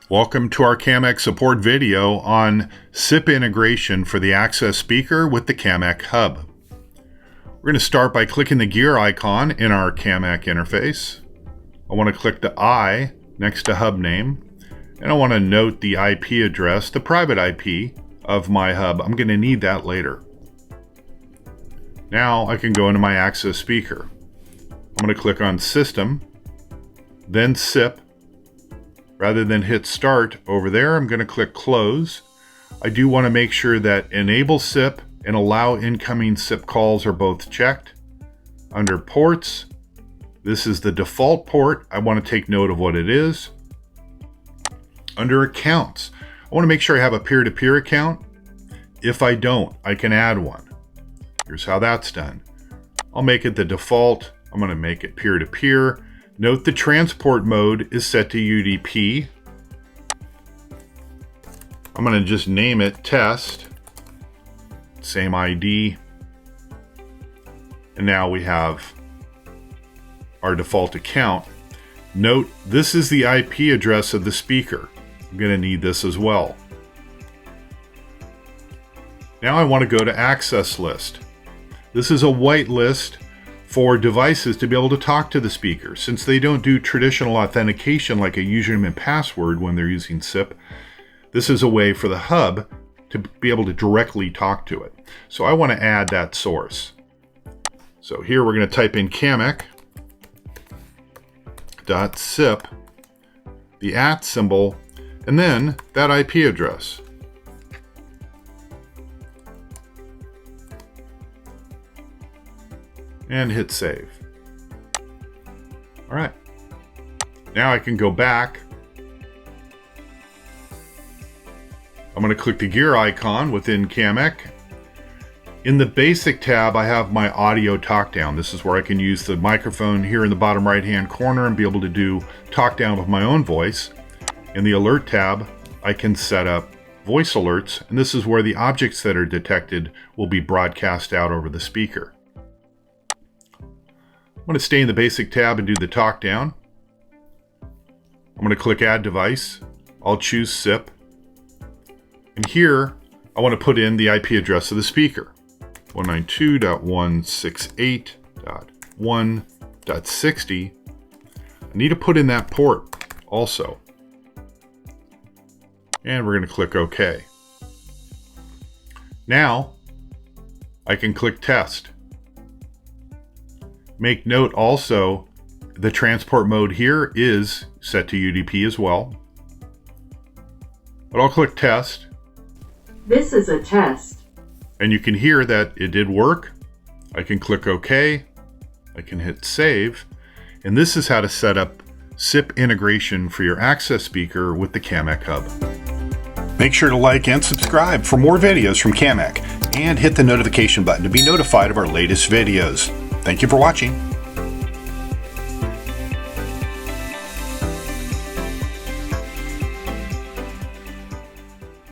Welcome to our Camect support video on SIP integration for the Access speaker with the Camect hub. We're going to start by clicking the gear icon in our Camect interface. I want to click the I next to hub name, and I want to note the IP address, the private IP of my hub. I'm going to need that later. Now I can go into my Access speaker. I'm going to click on System, then SIP. Rather than hit Start over there, I'm going to click Close. I do want to make sure that Enable SIP and Allow Incoming SIP Calls are both checked. Under Ports, this is the default port. I want to take note of what it is. Under Accounts, I want to make sure I have a peer-to-peer account. If I don't, I can add one. Here's how that's done. I'll make it the default. I'm going to make it peer-to-peer. Note the transport mode is set to UDP. I'm going to just name it Test. Same ID. And now we have our default account. Note this is the IP address of the speaker. I'm going to need this as well. Now I want to go to Access List. This is a white list for devices to be able to talk to the speaker. Since they don't do traditional authentication like a username and password when they're using SIP, this is a way for the hub to be able to directly talk to it. So I want to add that source. So here we're going to type in Camect.sip, the @ symbol, and then that IP address. And hit save. All right. Now I can go back. I'm going to click the gear icon within Camect. In the basic tab, I have my audio talk down. This is where I can use the microphone here in the bottom right hand corner and be able to do talk down with my own voice. In the alert tab, I can set up voice alerts, and this is where the objects that are detected will be broadcast out over the speaker. I'm going to stay in the basic tab and do the talk down. I'm going to click Add Device. I'll choose SIP. And here, I want to put in the IP address of the speaker. 192.168.1.60. I need to put in that port also. And we're going to click OK. Now, I can click Test. Make note also, the transport mode here is set to UDP as well. But I'll click Test. This is a test. And you can hear that it did work. I can click OK. I can hit Save. And this is how to set up SIP integration for your Access speaker with the Camect hub. Make sure to like and subscribe for more videos from Camect, and hit the notification button to be notified of our latest videos. Thank you for watching.